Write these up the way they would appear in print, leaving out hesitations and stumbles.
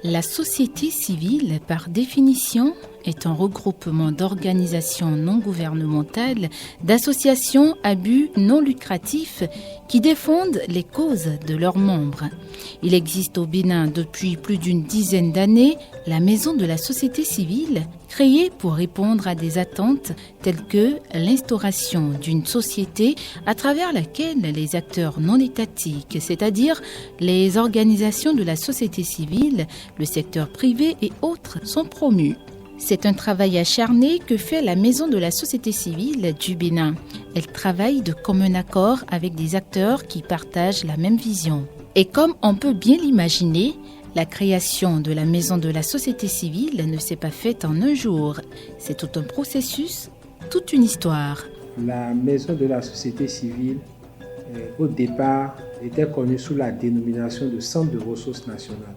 La société civile, par définition, est un regroupement d'organisations non gouvernementales, d'associations à but non lucratif qui défendent les causes de leurs membres. Il existe au Bénin depuis plus d'une dizaine d'années la Maison de la société civile, créée pour répondre à des attentes telles que l'instauration d'une société à travers laquelle les acteurs non étatiques, c'est-à-dire les organisations de la société civile, le secteur privé et autres, sont promus. C'est un travail acharné que fait la Maison de la société civile du Bénin. Elle travaille de commun accord avec des acteurs qui partagent la même vision. Et comme on peut bien l'imaginer, la création de la Maison de la société civile ne s'est pas faite en un jour. C'est tout un processus, toute une histoire. La Maison de la société civile, au départ, était connue sous la dénomination de Centre de ressources nationales.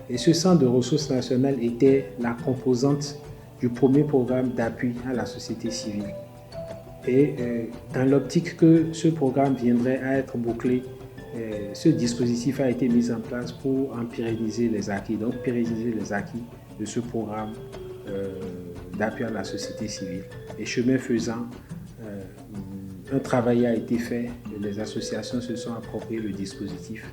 Et ce centre de ressources nationales était la composante du premier programme d'appui à la société civile. Et dans l'optique que ce programme viendrait à être bouclé, ce dispositif a été mis en place pour en pérenniser les acquis, donc pérenniser les acquis de ce programme d'appui à la société civile. Et chemin faisant, un travail a été fait, les associations se sont appropriées le dispositif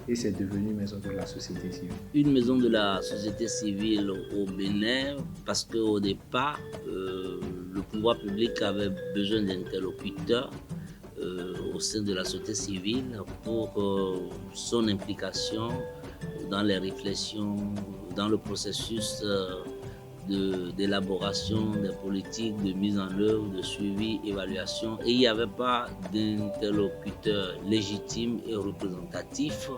et c'est devenu Maison de la société civile. Une maison de la société civile au Bénin, parce qu'au départ, le pouvoir public avait besoin d'interlocuteurs au sein de la société civile pour son implication dans les réflexions, dans le processus d'élaboration des politiques, de mise en œuvre, de suivi, évaluation. Et il n'y avait pas d'interlocuteur légitime et représentatif.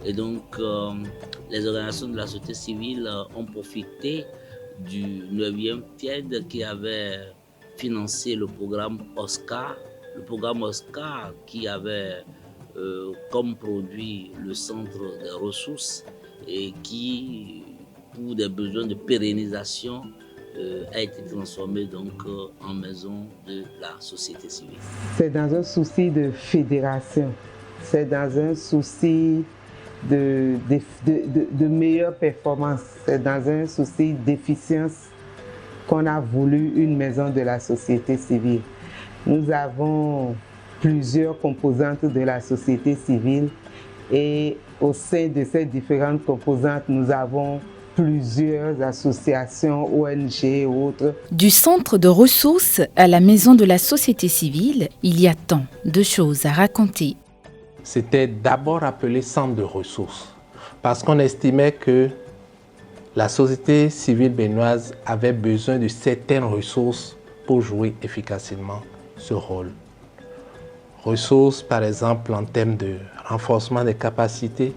Et donc, les organisations de la société civile ont profité du 9e FIED qui avait financé le programme OSCAR. Le programme OSCAR qui avait comme produit le centre des ressources et qui, pour des besoins de pérennisation, a été transformé donc en maison de la société civile. C'est dans un souci de fédération, c'est dans un souci de meilleure performance, c'est dans un souci d'efficience qu'on a voulu une maison de la société civile. Nous avons plusieurs composantes de la société civile et au sein de ces différentes composantes, nous avons plusieurs associations, ONG et autres. Du centre de ressources à la Maison de la société civile, il y a tant de choses à raconter. C'était d'abord appelé centre de ressources parce qu'on estimait que la société civile béninoise avait besoin de certaines ressources pour jouer efficacement ce rôle. Ressources, par exemple, en termes de renforcement des capacités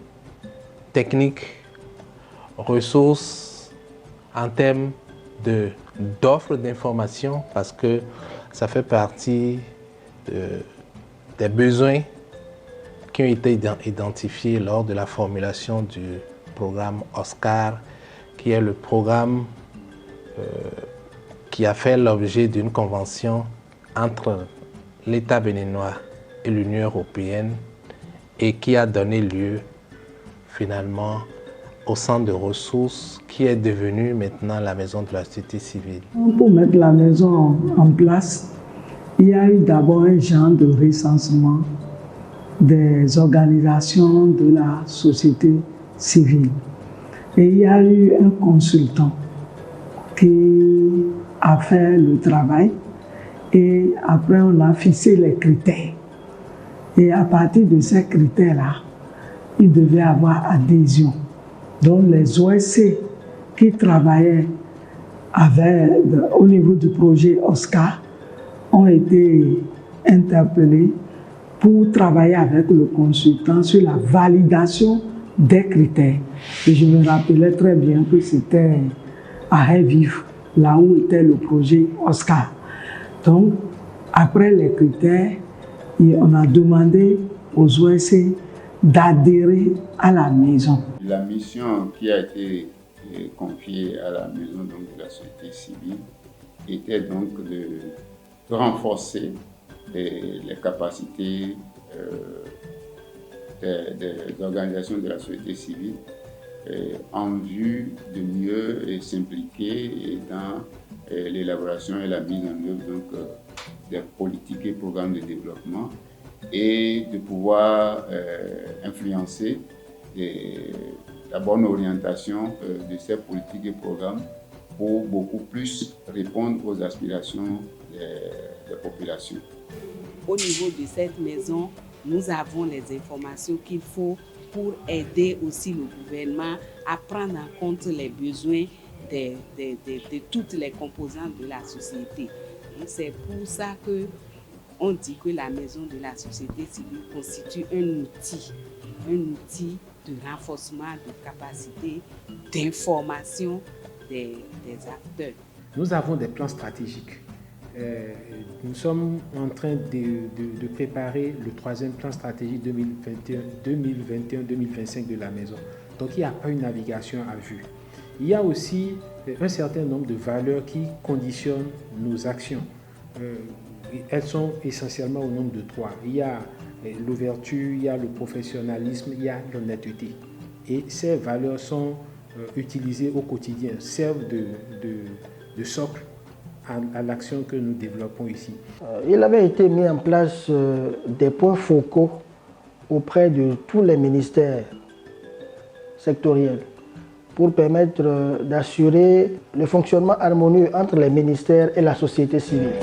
techniques, ressources en termes d'offres d'information, parce que ça fait partie des besoins qui ont été identifiés lors de la formulation du programme OSCAR, qui est le programme qui a fait l'objet d'une convention entre l'État béninois et l'Union européenne et qui a donné lieu finalement au centre de ressources qui est devenu maintenant la Maison de la société civile. Pour mettre la maison en place, il y a eu d'abord un genre de recensement des organisations de la société civile. Et il y a eu un consultant qui a fait le travail et après on a fixé les critères. Et à partir de ces critères-là, il devait avoir adhésion. Donc les OSC qui travaillaient au niveau du projet OSCAR ont été interpellés pour travailler avec le consultant sur la validation des critères. Et je me rappelais très bien que c'était à Haye-Vive, là où était le projet OSCAR. Donc, après les critères, on a demandé aux OSC d'adhérer à la maison. La mission qui a été confiée à la maison de la société civile était donc de renforcer les capacités des organisations de la société civile en vue de mieux s'impliquer dans l'élaboration et la mise en œuvre donc, des politiques et programmes de développement et de pouvoir influencer la bonne orientation de ces politiques et programmes pour beaucoup plus répondre aux aspirations des populations. Au niveau de cette maison, nous avons les informations qu'il faut pour aider aussi le gouvernement à prendre en compte les besoins de toutes les composantes de la société. Et c'est pour ça qu'on dit que la maison de la société civile constitue un outil de renforcement de capacité d'information des acteurs. Nous avons des plans stratégiques. Nous sommes en train de préparer le 3e plan stratégique 2021-2025 de la maison. Donc il n'y a pas une navigation à vue. Il y a aussi un certain nombre de valeurs qui conditionnent nos actions. Elles sont essentiellement au nombre de 3. Il y a l'ouverture, il y a le professionnalisme, il y a l'honnêteté. Et ces valeurs sont utilisées au quotidien, servent de socle à l'action que nous développons ici. Il avait été mis en place des points focaux auprès de tous les ministères sectoriels pour permettre d'assurer le fonctionnement harmonieux entre les ministères et la société civile.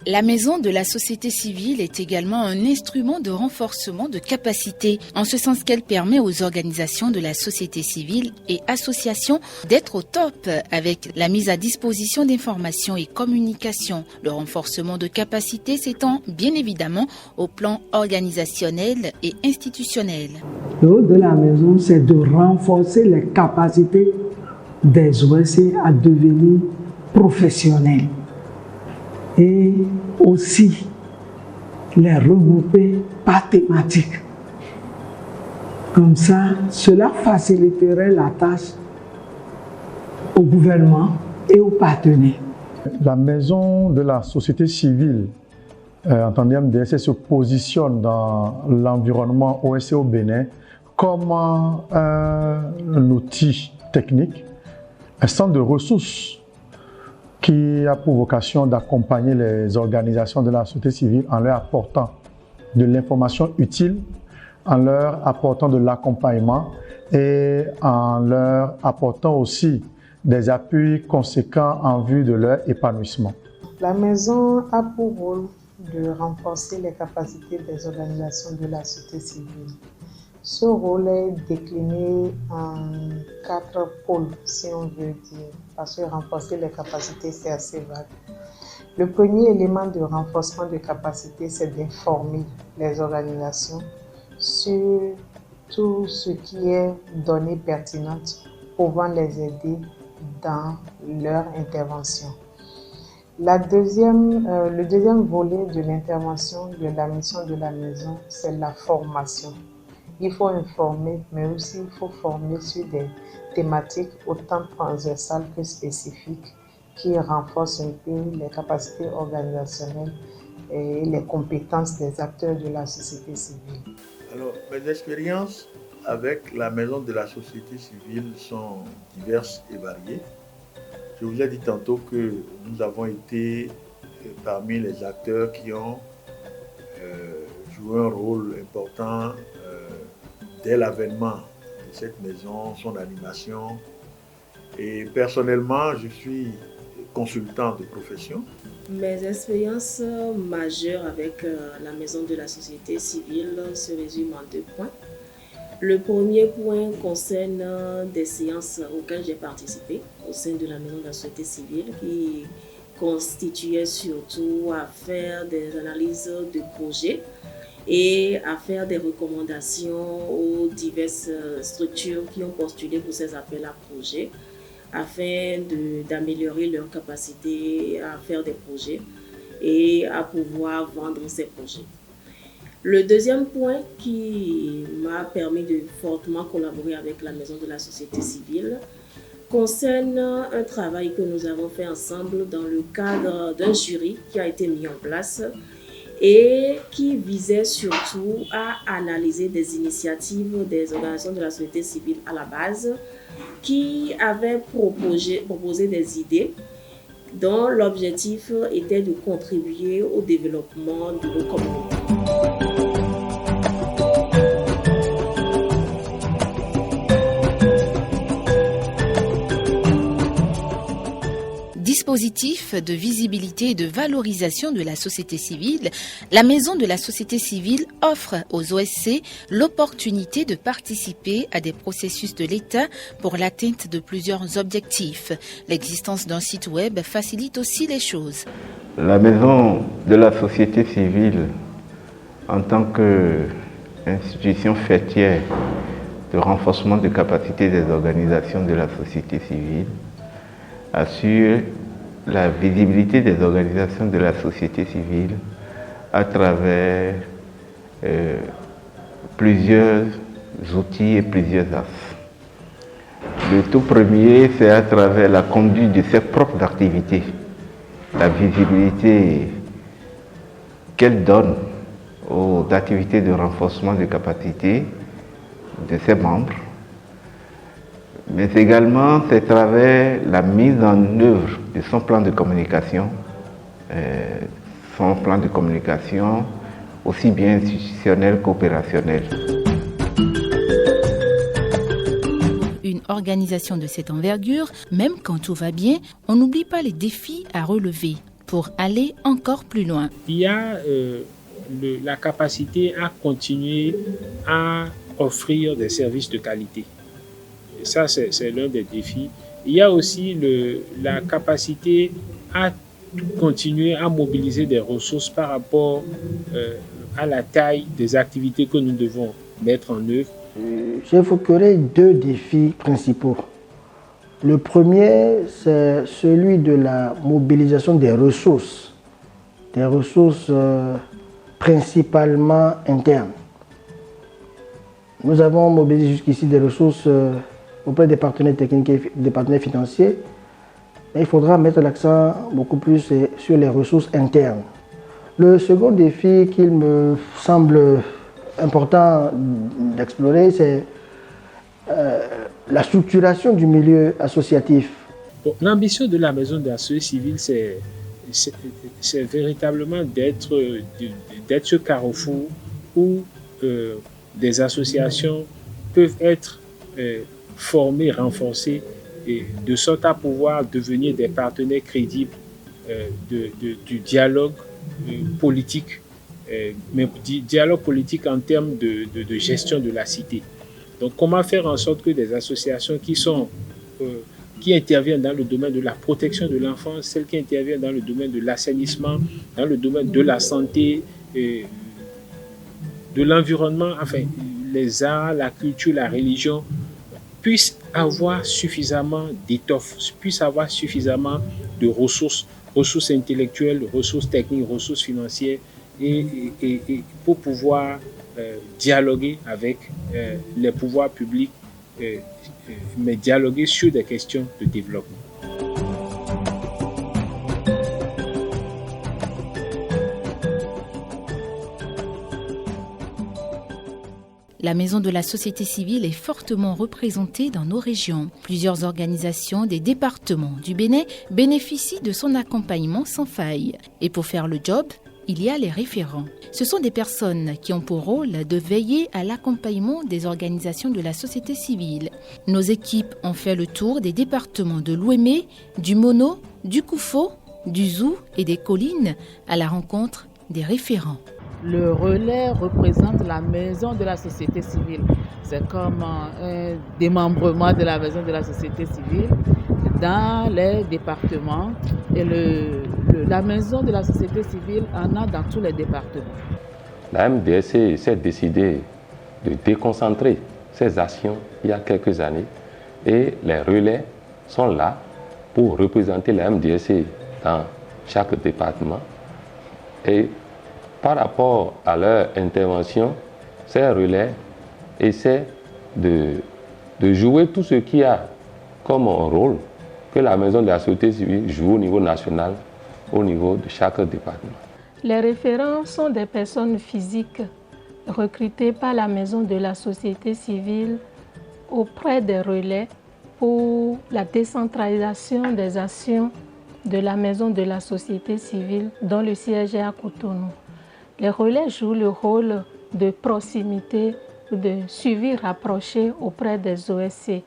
La maison de la société civile est également un instrument de renforcement de capacité, en ce sens qu'elle permet aux organisations de la société civile et associations d'être au top avec la mise à disposition d'informations et communications. Le renforcement de capacité s'étend bien évidemment au plan organisationnel et institutionnel. Le rôle de la maison, c'est de renforcer les capacités des OSC à devenir professionnels. Et aussi les regrouper par thématique. Comme ça, cela faciliterait la tâche au gouvernement et aux partenaires. La maison de la société civile, en tant que MDS, se positionne dans l'environnement OSC au Bénin comme un outil technique, un centre de ressources qui a pour vocation d'accompagner les organisations de la société civile en leur apportant de l'information utile, en leur apportant de l'accompagnement et en leur apportant aussi des appuis conséquents en vue de leur épanouissement. La maison a pour rôle de renforcer les capacités des organisations de la société civile. Ce rôle est décliné en 4 pôles, si on veut dire, parce que renforcer les capacités, c'est assez vague. Le premier élément de renforcement de capacité, c'est d'informer les organisations sur tout ce qui est données pertinentes pouvant les aider dans leur intervention. Le deuxième volet de l'intervention de la mission de la maison, c'est la formation. Il faut informer, mais aussi il faut former sur des thématiques autant transversales que spécifiques qui renforcent un peu les capacités organisationnelles et les compétences des acteurs de la société civile. Alors, mes expériences avec la maison de la société civile sont diverses et variées. Je vous ai dit tantôt que nous avons été parmi les acteurs qui ont joué un rôle important dès l'avènement de cette maison, son animation. Et personnellement, je suis consultant de profession. Mes expériences majeures avec la maison de la société civile se résument en 2 points. Le premier point concerne des séances auxquelles j'ai participé au sein de la maison de la société civile qui constituaient surtout à faire des analyses de projets et à faire des recommandations aux diverses structures qui ont postulé pour ces appels à projets afin d'améliorer leur capacité à faire des projets et à pouvoir vendre ces projets. Le deuxième point qui m'a permis de fortement collaborer avec la maison de la société civile concerne un travail que nous avons fait ensemble dans le cadre d'un jury qui a été mis en place et qui visait surtout à analyser des initiatives des organisations de la société civile à la base qui avaient proposé des idées dont l'objectif était de contribuer au développement de nos communautés. Dispositif de visibilité et de valorisation de la société civile, la Maison de la société civile offre aux OSC l'opportunité de participer à des processus de l'État pour l'atteinte de plusieurs objectifs. L'existence d'un site web facilite aussi les choses. La Maison de la société civile, en tant qu'institution faîtière de renforcement de capacité des organisations de la société civile, assure la visibilité des organisations de la société civile à travers plusieurs outils et plusieurs axes. Le tout premier, c'est à travers la conduite de ses propres activités, la visibilité qu'elle donne aux activités de renforcement de capacité de ses membres, mais également c'est à travers la mise en œuvre de son plan de communication, aussi bien institutionnel qu'opérationnel. Une organisation de cette envergure, même quand tout va bien, on n'oublie pas les défis à relever pour aller encore plus loin. Il y a la capacité à continuer à offrir des services de qualité. Et ça, c'est l'un des défis. Il y a aussi la capacité à continuer à mobiliser des ressources par rapport à la taille des activités que nous devons mettre en œuvre. J'évoquerai deux défis principaux. Le premier, c'est celui de la mobilisation des ressources principalement internes. Nous avons mobilisé jusqu'ici des ressources auprès des partenaires techniques et des partenaires financiers, mais il faudra mettre l'accent beaucoup plus sur les ressources internes. Le second défi qu'il me semble important d'explorer, c'est la structuration du milieu associatif. Bon, l'ambition de la Maison de la société civile, c'est véritablement d'être ce carrefour où des associations peuvent être formés, renforcés, et de sorte à pouvoir devenir des partenaires crédibles du dialogue politique, mais dialogue politique en termes de gestion de la cité. Donc comment faire en sorte que des associations qui interviennent dans le domaine de la protection de l'enfance, celles qui interviennent dans le domaine de l'assainissement, dans le domaine de la santé, de l'environnement, enfin les arts, la culture, la religion, puissent avoir suffisamment d'étoffe, puissent avoir suffisamment de ressources intellectuelles, ressources techniques, ressources financières, et pour pouvoir dialoguer avec les pouvoirs publics, mais dialoguer sur des questions de développement. La Maison de la société civile est fortement représentée dans nos régions. Plusieurs organisations des départements du Bénin bénéficient de son accompagnement sans faille. Et pour faire le job, il y a les référents. Ce sont des personnes qui ont pour rôle de veiller à l'accompagnement des organisations de la société civile. Nos équipes ont fait le tour des départements de l'Ouémé, du Mono, du Koufo, du Zou et des Collines à la rencontre des référents. Le relais représente la maison de la société civile. C'est comme un démembrement de la maison de la société civile dans les départements. Et la maison de la société civile en a dans tous les départements. La MDSC s'est décidée de déconcentrer ses actions il y a quelques années. Et les relais sont là pour représenter la MDSC dans chaque département. Et par rapport à leur intervention, ces relais essaient de jouer tout ce qu'il y a comme un rôle que la Maison de la société civile joue au niveau national, au niveau de chaque département. Les référents sont des personnes physiques recrutées par la maison de la société civile auprès des relais pour la décentralisation des actions de la maison de la société civile dont le siège est à Cotonou. Les relais jouent le rôle de proximité, de suivi rapproché auprès des OSC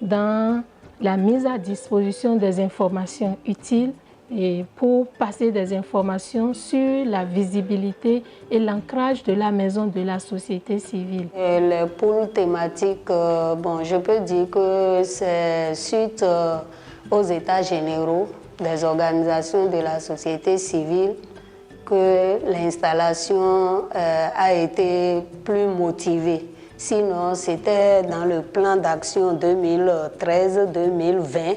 dans la mise à disposition des informations utiles et pour passer des informations sur la visibilité et l'ancrage de la maison de la société civile. Et les pôles thématiques, je peux dire que c'est suite aux états généraux des organisations de la société civile que l'installation a été plus motivée. Sinon, c'était dans le plan d'action 2013-2020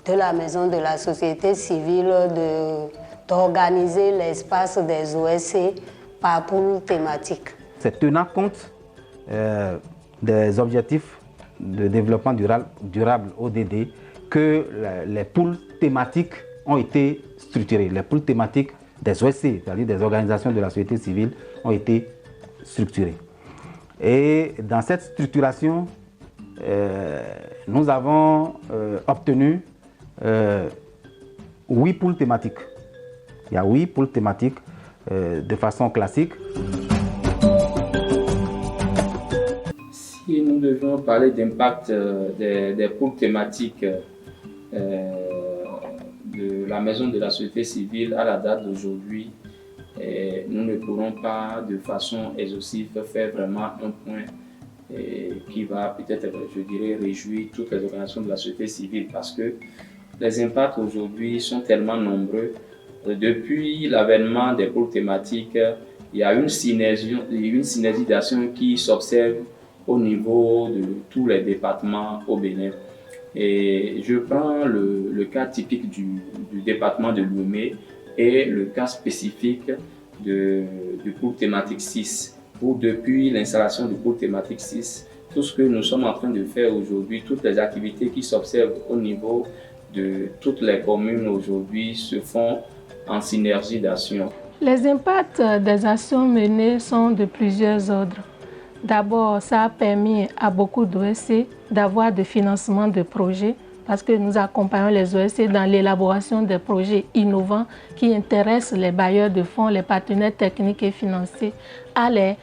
de la maison de la société civile d'organiser l'espace des OSC par poule thématique. C'est tenant compte des objectifs de développement durable ODD que les poules thématiques ont été structurées. Les poules thématiques des OSC, c'est-à-dire des organisations de la société civile, ont été structurées. Et dans cette structuration, nous avons obtenu 8 poules thématiques. Il y a 8 poules thématiques de façon classique. Si nous devions parler d'impact des poules thématiques de la maison de la société civile à la date d'aujourd'hui, nous ne pourrons pas de façon exhaustive faire vraiment un point qui va peut-être, je dirais, réjouir toutes les organisations de la société civile parce que les impacts aujourd'hui sont tellement nombreux. Depuis l'avènement des pôles thématiques, il y a une synergie d'action qui s'observe au niveau de tous les départements au Bénin. Et je prends le cas typique du département de Lomé et le cas spécifique du pôle thématique 6. Où depuis l'installation du pôle thématique 6, tout ce que nous sommes en train de faire aujourd'hui, toutes les activités qui s'observent au niveau de toutes les communes aujourd'hui se font en synergie d'action. Les impacts des actions menées sont de plusieurs ordres. D'abord, ça a permis à beaucoup d'OSC d'avoir de financement de projets parce que nous accompagnons les OSC dans l'élaboration des projets innovants qui intéressent les bailleurs de fonds, les partenaires techniques et financiers à les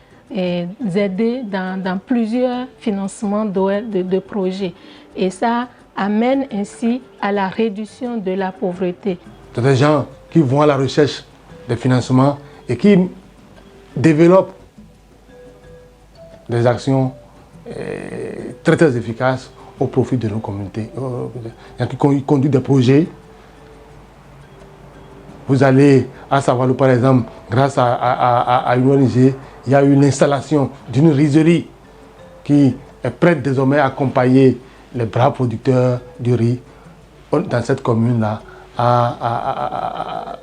aider dans plusieurs financements de projets. Et ça amène ainsi à la réduction de la pauvreté. C'est des gens qui vont à la recherche des financements et qui développent des actions très très efficaces au profit de nos communautés. Qui conduisent des projets. Vous allez à Savalou par exemple, grâce à une ONG, il y a eu l'installation d'une rizerie qui est prête désormais à accompagner les braves producteurs du riz dans cette commune-là à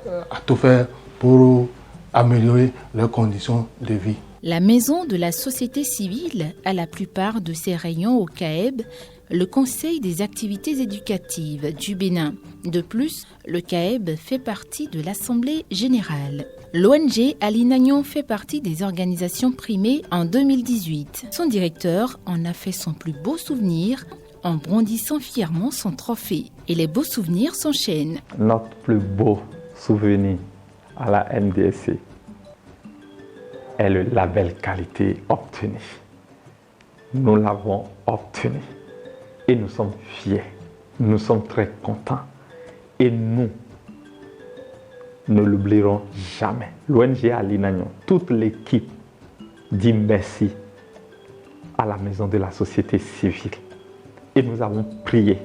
tout faire pour améliorer leurs conditions de vie. La maison de la société civile a la plupart de ses rayons au CAEB, le Conseil des activités éducatives du Bénin. De plus, le CAEB fait partie de l'Assemblée générale. L'ONG Alinagnon fait partie des organisations primées en 2018. Son directeur en a fait son plus beau souvenir en brandissant fièrement son trophée. Et les beaux souvenirs s'enchaînent. Notre plus beau souvenir à la MDSC est le label qualité obtenu. Nous l'avons obtenu et nous sommes fiers. Nous sommes très contents et nous ne l'oublierons jamais. L'ONG Alinagnon, toute l'équipe dit merci à la maison de la société civile. Et nous avons prié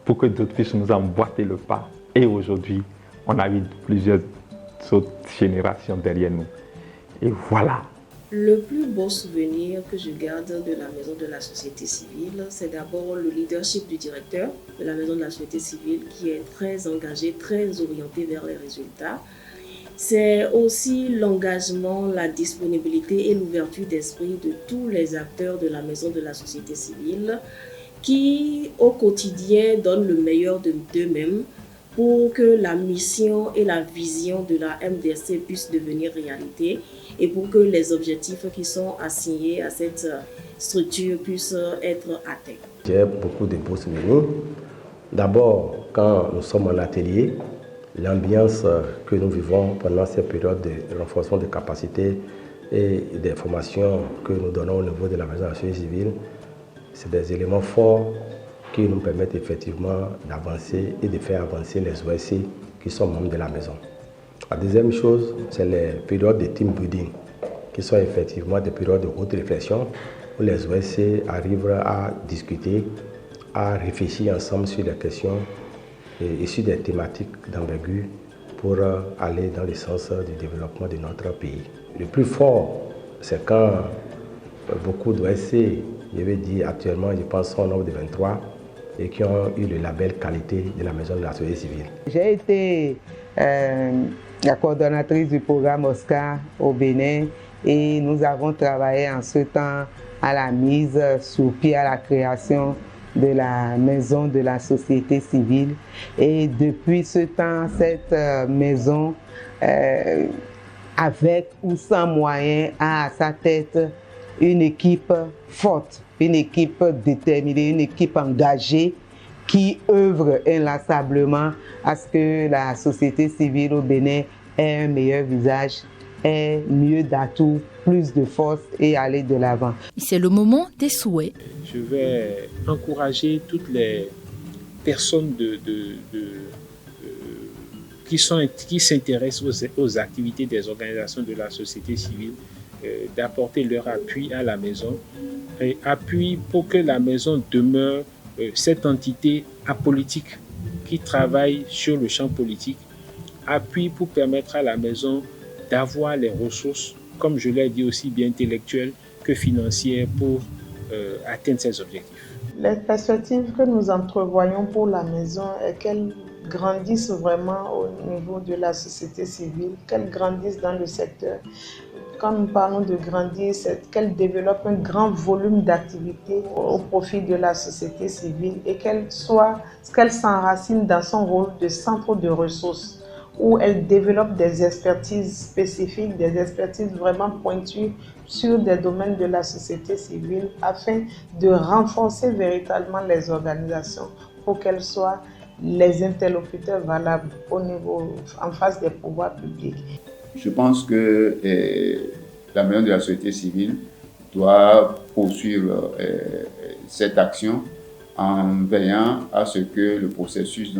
pour que d'autres puissent nous emboîter le pas. Et aujourd'hui, on a eu plusieurs autres générations derrière nous. Et voilà. Le plus beau souvenir que je garde de la maison de la société civile, c'est d'abord le leadership du directeur de la maison de la société civile qui est très engagé, très orienté vers les résultats. C'est aussi l'engagement, la disponibilité et l'ouverture d'esprit de tous les acteurs de la maison de la société civile qui, au quotidien, donnent le meilleur d'eux-mêmes pour que la mission et la vision de la MDSC puissent devenir réalité et pour que les objectifs qui sont assignés à cette structure puissent être atteints. J'ai beaucoup de beaux souvenirs. D'abord, quand nous sommes en atelier, l'ambiance que nous vivons pendant cette période de renforcement des capacités et des formations que nous donnons au niveau de la maison de la société civile, c'est des éléments forts qui nous permettent effectivement d'avancer et de faire avancer les OSC qui sont membres de la maison. La deuxième chose, c'est les périodes de team building, qui sont effectivement des périodes de haute réflexion où les OSC arrivent à discuter, à réfléchir ensemble sur des questions et sur des thématiques d'envergure pour aller dans le sens du développement de notre pays. Le plus fort, c'est quand beaucoup d'OSC, je vais dire actuellement, je pense au nombre de 23, et qui ont eu le label qualité de la maison de la société civile. J'ai été la coordonnatrice du programme Oscar au Bénin et nous avons travaillé en ce temps à la mise sur pied, à la création de la maison de la société civile. Et depuis ce temps, cette maison, avec ou sans moyens, a à sa tête une équipe forte, une équipe déterminée, une équipe engagée qui œuvre inlassablement à ce que la société civile au Bénin ait un meilleur visage, ait mieux d'atouts, plus de force et aller de l'avant. C'est le moment des souhaits. Je vais encourager toutes les personnes qui s'intéressent aux activités des organisations de la société civile d'apporter leur appui à la maison, et appui pour que la maison demeure cette entité apolitique qui travaille sur le champ politique, appui pour permettre à la maison d'avoir les ressources, comme je l'ai dit, aussi bien intellectuelles que financières pour atteindre ses objectifs. Les perspectives que nous entrevoyons pour la maison est qu'elle grandisse vraiment au niveau de la société civile, qu'elle grandisse dans le secteur. Quand nous parlons de grandir, c'est qu'elle développe un grand volume d'activités au profit de la société civile et qu'elle s'enracine dans son rôle de centre de ressources où elle développe des expertises spécifiques, des expertises vraiment pointues sur des domaines de la société civile afin de renforcer véritablement les organisations pour qu'elles soient les interlocuteurs valables en face des pouvoirs publics. Je pense que la maison de la société civile doit poursuivre cette action en veillant à ce que le processus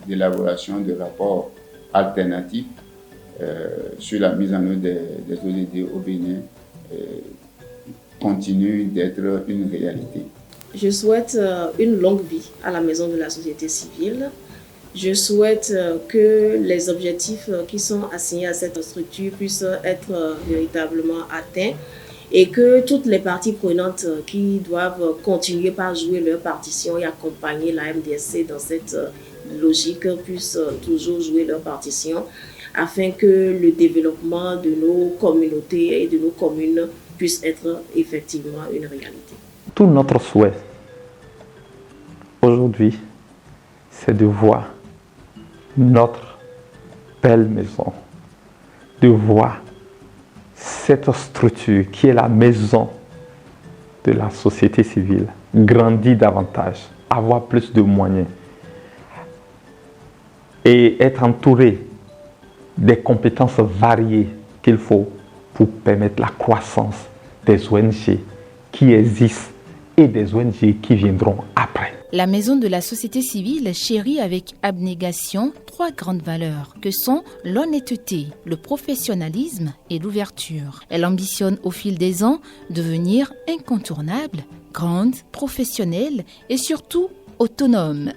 d'élaboration de rapports alternatifs sur la mise en œuvre des ODD au Bénin continue d'être une réalité. Je souhaite une longue vie à la maison de la société civile. Je souhaite que les objectifs qui sont assignés à cette structure puissent être véritablement atteints et que toutes les parties prenantes qui doivent continuer par jouer leur partition et accompagner la MDSC dans cette logique puissent toujours jouer leur partition afin que le développement de nos communautés et de nos communes puisse être effectivement une réalité. Tout notre souhait aujourd'hui, c'est de voir notre belle maison, de voir cette structure qui est la maison de la société civile grandir davantage, avoir plus de moyens et être entouré des compétences variées qu'il faut pour permettre la croissance des ONG qui existent et des ONG qui viendront après. La maison de la société civile chérit avec abnégation 3 grandes valeurs que sont l'honnêteté, le professionnalisme et l'ouverture. Elle ambitionne au fil des ans devenir incontournable, grande, professionnelle et surtout autonome.